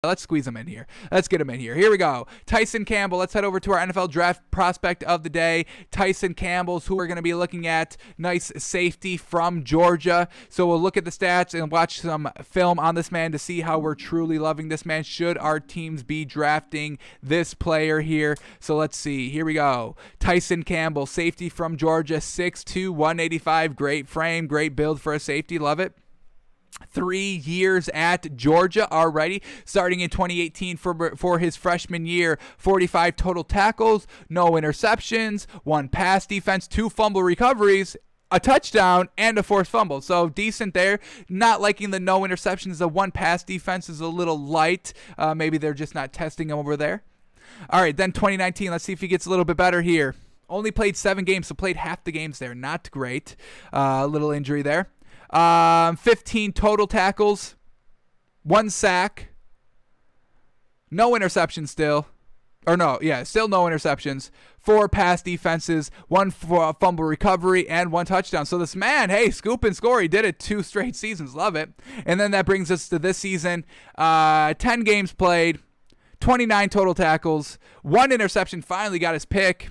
Let's squeeze him in here. Let's get him in here. Here we go. Tyson Campbell. Let's head over to our NFL draft prospect of the day. Tyson Campbell's who we're going to be looking at. Nice safety from Georgia. So we'll look at the stats and watch some film on this man to see how we're truly loving this man. Should our teams be drafting this player here? So let's see. Here we go. Tyson Campbell, safety from Georgia, 6'2", 185. Great frame, great build for a safety. Love it. 3 years at Georgia already, starting in 2018 for his freshman year. 45 total tackles, no interceptions, 1 pass defense, 2 fumble recoveries, a touchdown, and a forced fumble. So decent there. Not liking the no interceptions. The 1 pass defense is a little light. Maybe they're just not testing him over there. All right, then 2019. Let's see if he gets a little bit better here. Only played 7 games, so played half the games there. Not great. A little injury there. 15 total tackles, 1 sack, no interceptions still. Still no interceptions, 4 pass defenses, 1 fumble recovery, and 1 touchdown. So this man, hey, scoop and score. He did it 2 straight seasons. Love it. And then that brings us to this season. 10 games played, 29 total tackles, 1 interception, finally got his pick.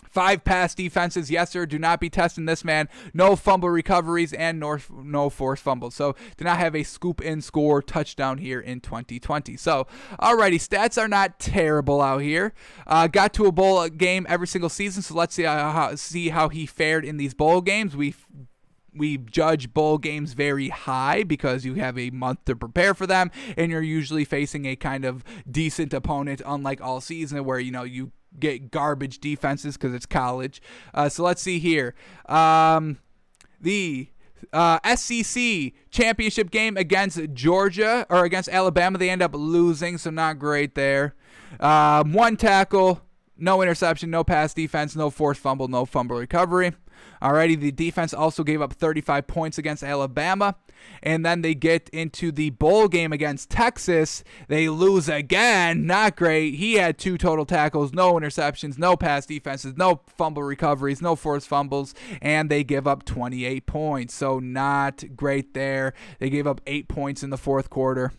5 pass defenses. Yes, sir. Do not be testing this man. No fumble recoveries and no forced fumbles. So do not have a scoop and score touchdown here in 2020. So, alrighty, stats are not terrible out here. Got to a bowl game every single season. So let's see how he fared in these bowl games. We judge bowl games very high because you have a month to prepare for them, and you're usually facing a kind of decent opponent, unlike all season where you get garbage defenses because it's college. So let's see here. The SEC championship game against Georgia or against Alabama, they end up losing, so not great there. 1 tackle, no interception, no pass defense, no forced fumble, no fumble recovery. Alrighty, the defense also gave up 35 points against Alabama. And then they get into the bowl game against Texas. They lose again. Not great. He had 2 total tackles, no interceptions, no pass defenses, no fumble recoveries, no forced fumbles, and they give up 28 points. So not great there. They gave up 8 points in the 4th quarter.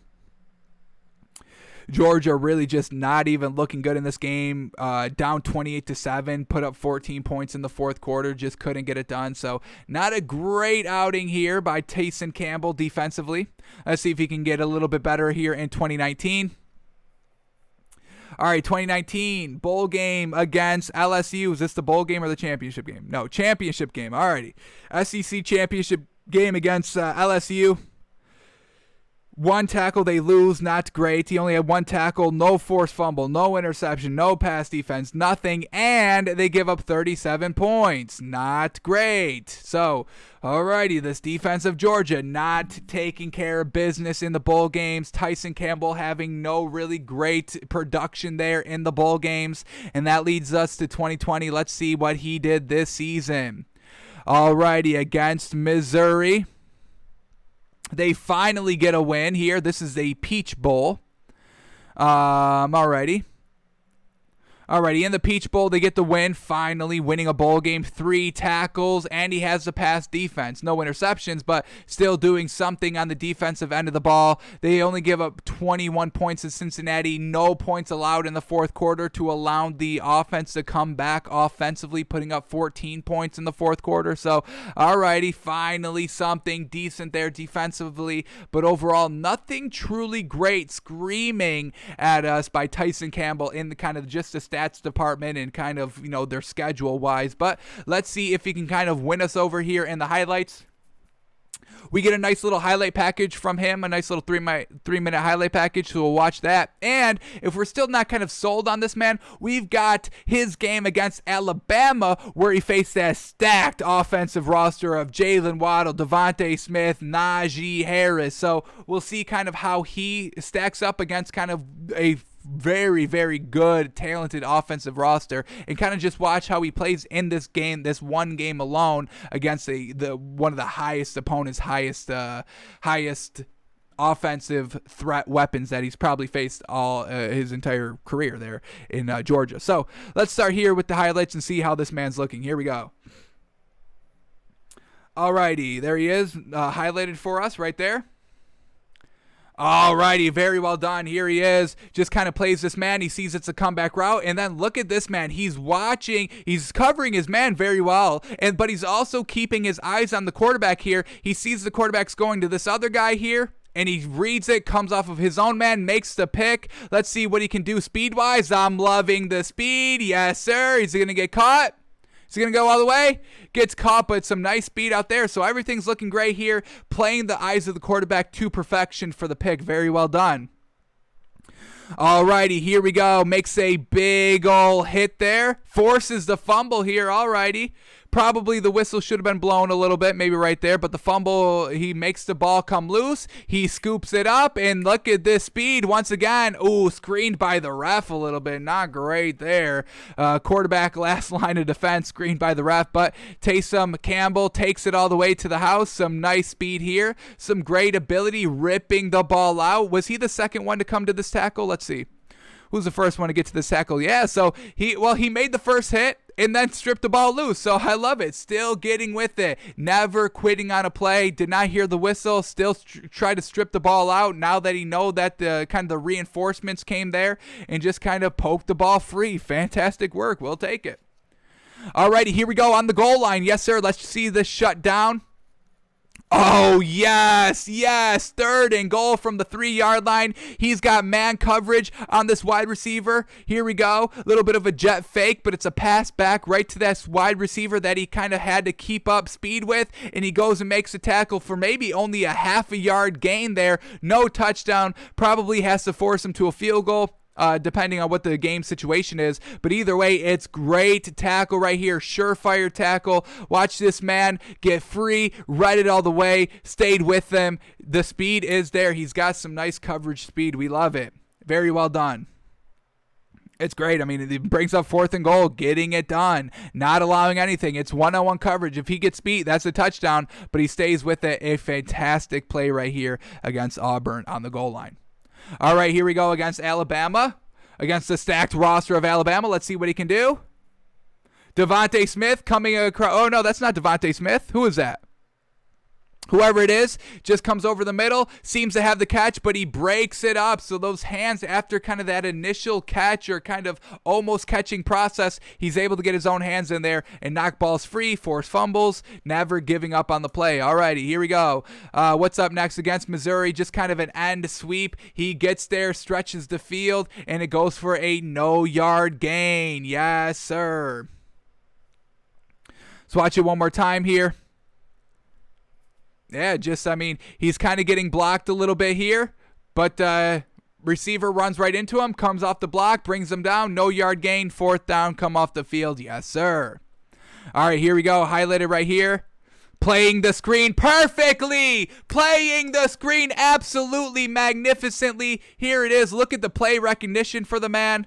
Georgia really just not even looking good in this game. Down 28-7, put up 14 points in the 4th quarter, just couldn't get it done. So not a great outing here by Tyson Campbell defensively. Let's see if he can get a little bit better here in 2019. All right, 2019 bowl game against LSU. Is this the bowl game or the championship game? No, championship game. All righty. SEC championship game against LSU. 1 tackle, they lose, not great. He only had 1 tackle, no forced fumble, no interception, no pass defense, nothing, and they give up 37 points. Not great. So, alrighty, this defense of Georgia not taking care of business in the bowl games. Tyson Campbell having no really great production there in the bowl games, and that leads us to 2020. Let's see what he did this season. Alrighty, against Missouri. They finally get a win here. This is a Peach Bowl. Alrighty, in the Peach Bowl, they get the win, finally winning a bowl game. 3 tackles, and he has the pass defense. No interceptions, but still doing something on the defensive end of the ball. They only give up 21 points to Cincinnati. No points allowed in the 4th quarter to allow the offense to come back offensively, putting up 14 points in the 4th quarter. So, alrighty, finally something decent there defensively, but overall nothing truly great screaming at us by Tyson Campbell in the kind of just a stats department and kind of, their schedule wise. But let's see if he can kind of win us over here in the highlights. We get a nice little highlight package from him, a nice little 3-minute highlight package, so we'll watch that. And if we're still not kind of sold on this man, we've got his game against Alabama where he faced that stacked offensive roster of Jalen Waddle, Devontae Smith, Najee Harris. So we'll see kind of how he stacks up against kind of a very, very good, talented offensive roster, and kind of just watch how he plays in this game, this one game alone against the one of the highest opponents, highest offensive threat weapons that he's probably faced all his entire career there in Georgia. So let's start here with the highlights and see how this man's looking. Here we go. Alrighty, there he is, highlighted for us right there. Alrighty, very well done. Here he is. Just kind of plays this man. He sees it's a comeback route. And then look at this man. He's watching. He's covering his man very well. But he's also keeping his eyes on the quarterback here. He sees the quarterback's going to this other guy here. And he reads it, comes off of his own man, makes the pick. Let's see what he can do speed-wise. I'm loving the speed. Yes, sir. He's going to get caught. Is he going to go all the way? Gets caught, but some nice speed out there. So everything's looking great here. Playing the eyes of the quarterback to perfection for the pick. Very well done. Alrighty, here we go. Makes a big ol' hit there. Forces the fumble here. Alrighty. Probably the whistle should have been blown a little bit, maybe right there. But the fumble, he makes the ball come loose. He scoops it up, and look at this speed once again. Ooh, screened by the ref a little bit. Not great there. Quarterback, last line of defense, screened by the ref. But Tyson Campbell takes it all the way to the house. Some nice speed here. Some great ability ripping the ball out. Was he the second one to come to this tackle? Let's see. Who's the first one to get to this tackle? Yeah, so he made the first hit and then stripped the ball loose. So I love it. Still getting with it. Never quitting on a play. Did not hear the whistle. Still try to strip the ball out now that he know that the kind of the reinforcements came there and just kind of poked the ball free. Fantastic work. We'll take it. Alrighty, here we go on the goal line. Yes, sir. Let's see this shut down. Oh, yes, 3rd and goal from the 3-yard line. He's got man coverage on this wide receiver. Here we go. A little bit of a jet fake, but it's a pass back right to that wide receiver that he kind of had to keep up speed with, and he goes and makes a tackle for maybe only a half a yard gain there. No touchdown. Probably has to force him to a field goal. Depending on what the game situation is. But either way, it's great tackle right here. Surefire tackle. Watch this man get free, read it all the way, stayed with them. The speed is there. He's got some nice coverage speed. We love it. Very well done. It's great. I mean, it brings up 4th and goal, getting it done, not allowing anything. It's one-on-one coverage. If he gets beat, that's a touchdown, but he stays with it. A fantastic play right here against Auburn on the goal line. All right, here we go against Alabama, against the stacked roster of Alabama. Let's see what he can do. Devontae Smith coming across. Oh, no, that's not Devontae Smith. Who is that? Whoever it is just comes over the middle, seems to have the catch, but he breaks it up. So those hands, after kind of that initial catch or kind of almost catching process, he's able to get his own hands in there and knock balls free, force fumbles, never giving up on the play. Alrighty, here we go. What's up next against Missouri? Just kind of an end sweep. He gets there, stretches the field, and it goes for a no-yard gain. Yes, sir. Let's watch it one more time here. Yeah, he's kind of getting blocked a little bit here, but receiver runs right into him, comes off the block, brings him down, no yard gain, 4th down, come off the field. Yes, sir. All right, here we go, highlighted right here. Playing the screen perfectly, playing the screen absolutely magnificently. Here it is. Look at the play recognition for the man.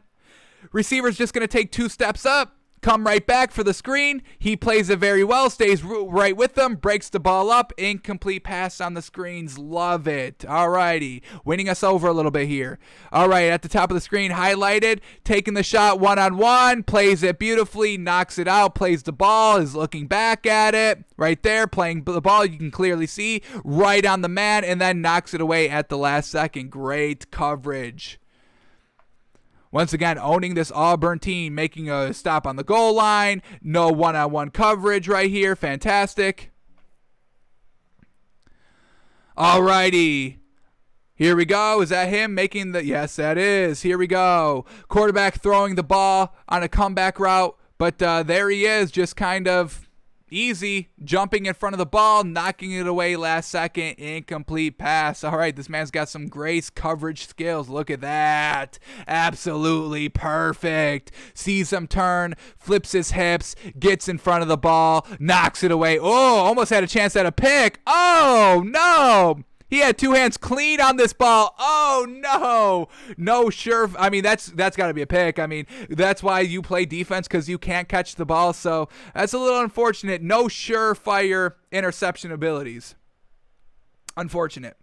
Receiver's just going to take 2 steps up. Come right back for the screen. He plays it very well, stays right with them, breaks the ball up, incomplete pass on the screens. Love it. Alrighty, winning us over a little bit here. Alright, at the top of the screen, highlighted, taking the shot one-on-one, plays it beautifully, knocks it out, plays the ball, is looking back at it. Right there, playing the ball, you can clearly see, right on the man, and then knocks it away at the last second. Great coverage. Once again, owning this Auburn team, making a stop on the goal line. No one-on-one coverage right here. Fantastic. Alrighty. Here we go. Is that him making the... Yes, that is. Here we go. Quarterback throwing the ball on a comeback route. But there he is, just kind of easy, jumping in front of the ball, knocking it away last second, incomplete pass. All right, this man's got some great coverage skills. Look at that. Absolutely perfect. Sees him turn, flips his hips, gets in front of the ball, knocks it away. Oh, almost had a chance at a pick. Oh, no. He had 2 hands clean on this ball. Oh, no. No, sure. I mean, that's got to be a pick. I mean, that's why you play defense, because you can't catch the ball. So that's a little unfortunate. No surefire interception abilities. Unfortunate.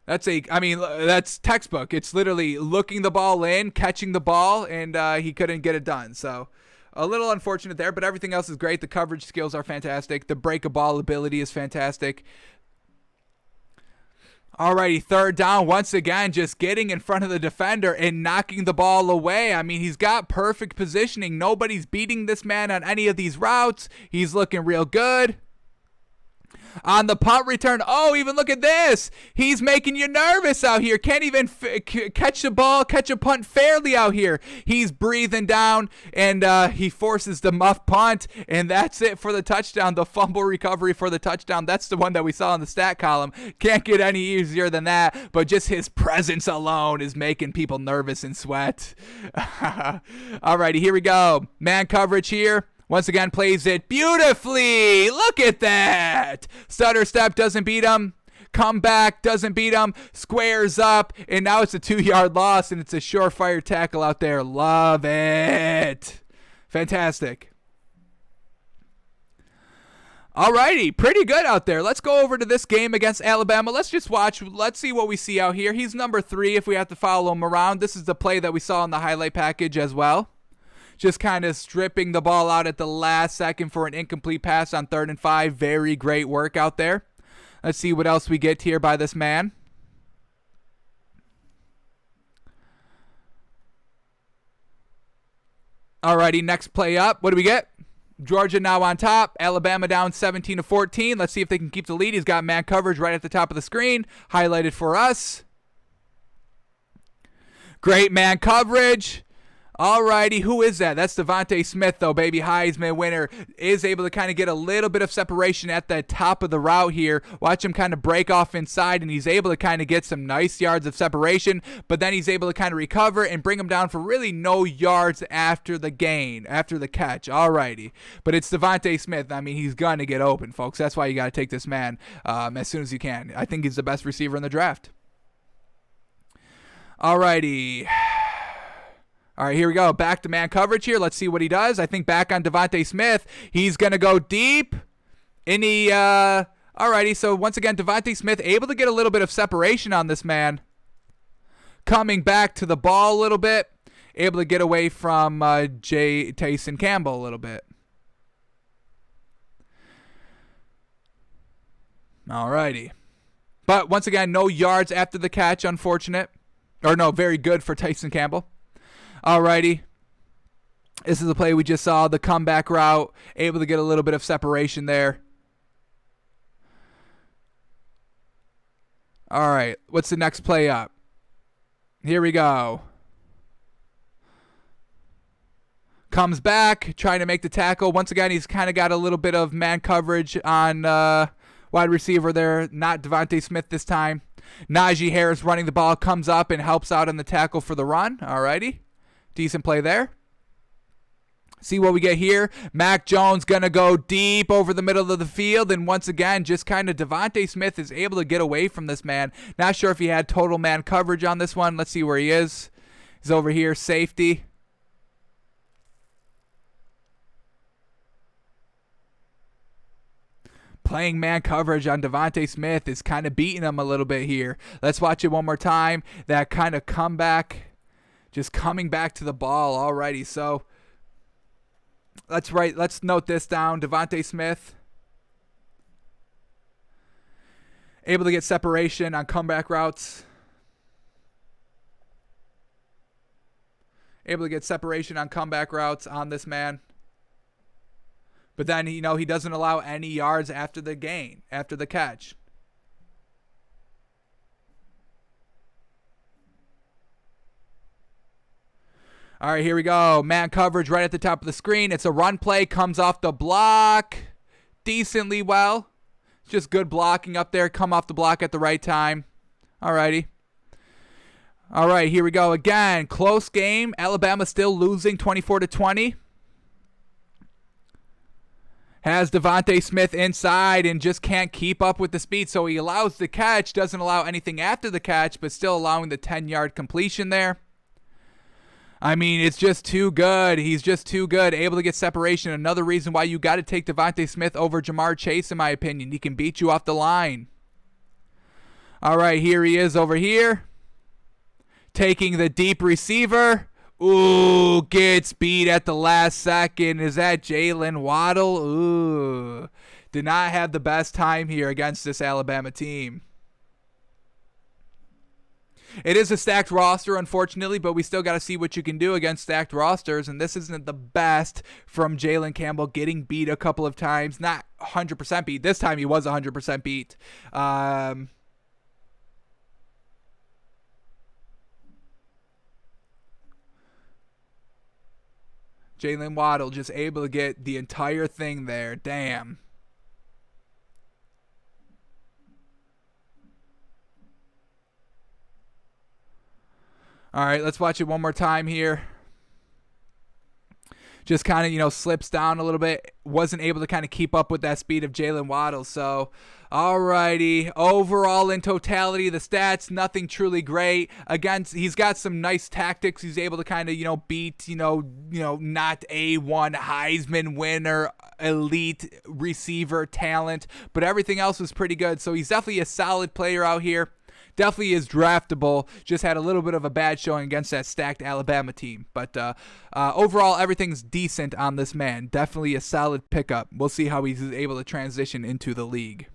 That's textbook. It's literally looking the ball in, catching the ball, and he couldn't get it done. So a little unfortunate there, but everything else is great. The coverage skills are fantastic. The break a ball ability is fantastic. Alrighty, third down, once again, just getting in front of the defender and knocking the ball away. I mean, he's got perfect positioning. Nobody's beating this man on any of these routes. He's looking real good. On the punt return, oh, even look at this. He's making you nervous out here. Can't even catch the ball, catch a punt fairly out here. He's breathing down, and he forces the muff punt, and that's it for the touchdown, the fumble recovery for the touchdown. That's the one that we saw in the stat column. Can't get any easier than that, but just his presence alone is making people nervous and sweat. Alrighty, here we go. Man coverage here. Once again, plays it beautifully. Look at that. Stutter step doesn't beat him. Comeback doesn't beat him. Squares up. And now it's a 2-yard loss, and it's a surefire tackle out there. Love it. Fantastic. Alrighty, pretty good out there. Let's go over to this game against Alabama. Let's just watch. Let's see what we see out here. He's number 3 if we have to follow him around. This is the play that we saw in the highlight package as well. Just kind of stripping the ball out at the last second for an incomplete pass on 3rd and 5. Very great work out there. Let's see what else we get here by this man. Alrighty, next play up. What do we get? Georgia now on top. Alabama down 17-14. Let's see if they can keep the lead. He's got man coverage right at the top of the screen. Highlighted for us. Great man coverage. Alrighty, who is that? That's Devontae Smith, though, baby. Heisman winner. Is able to kind of get a little bit of separation at the top of the route here. Watch him kind of break off inside, and he's able to kind of get some nice yards of separation, but then he's able to kind of recover and bring him down for really no yards after the gain, after the catch. Alrighty. But it's Devontae Smith. I mean, he's going to get open, folks. That's why you got to take this man as soon as you can. I think he's the best receiver in the draft. Alrighty. All right, here we go. Back to man coverage here. Let's see what he does. I think back on Devontae Smith. He's going to go deep. Alrighty, so once again, Devontae Smith able to get a little bit of separation on this man. Coming back to the ball a little bit. Able to get away from Tyson Campbell a little bit. Alrighty. But once again, no yards after the catch, unfortunate. Or no, very good for Tyson Campbell. Alrighty. This is the play we just saw, the comeback route. Able to get a little bit of separation there. Alright, what's the next play up? Here we go. Comes back, trying to make the tackle. Once again, he's kind of got a little bit of man coverage on wide receiver there. Not Devontae Smith this time. Najee Harris running the ball, comes up and helps out on the tackle for the run. Alrighty. Decent play there. See what we get here. Mac Jones going to go deep over the middle of the field. And once again, just kind of Devontae Smith is able to get away from this man. Not sure if he had total man coverage on this one. Let's see where he is. He's over here, safety. Playing man coverage on Devontae Smith is kind of beating him a little bit here. Let's watch it one more time. That kind of comeback. Just coming back to the ball. Alrighty, so let's note this down. Devontae Smith able to get separation on comeback routes. Able to get separation on comeback routes on this man. But then, he doesn't allow any yards after the gain, after the catch. All right, here we go. Man coverage right at the top of the screen. It's a run play. Comes off the block decently well. Just good blocking up there. Come off the block at the right time. All righty. All right, here we go again. Close game. Alabama still losing 24-20. Has Devontae Smith inside and just can't keep up with the speed. So he allows the catch. Doesn't allow anything after the catch, but still allowing the 10-yard completion there. I mean, it's just too good. He's just too good. Able to get separation. Another reason why you got to take Devontae Smith over Jamar Chase, in my opinion. He can beat you off the line. All right, here he is over here. Taking the deep receiver. Ooh, gets beat at the last second. Is that Jalen Waddle? Ooh. Did not have the best time here against this Alabama team. It is a stacked roster, unfortunately, but we still got to see what you can do against stacked rosters, and this isn't the best from Jalen Campbell, getting beat a couple of times. Not 100% beat. This time he was 100% beat. Jalen Waddle just able to get the entire thing there. Damn. All right, let's watch it one more time here. Just kind of, slips down a little bit. Wasn't able to kind of keep up with that speed of Jalen Waddle. So, alrighty. Overall, in totality, the stats, nothing truly great. Again, he's got some nice tactics. He's able to kind of, beat, not A1 Heisman winner, elite receiver talent. But everything else was pretty good. So, he's definitely a solid player out here. Definitely is draftable. Just had a little bit of a bad showing against that stacked Alabama team. But overall, everything's decent on this man. Definitely a solid pickup. We'll see how he's able to transition into the league.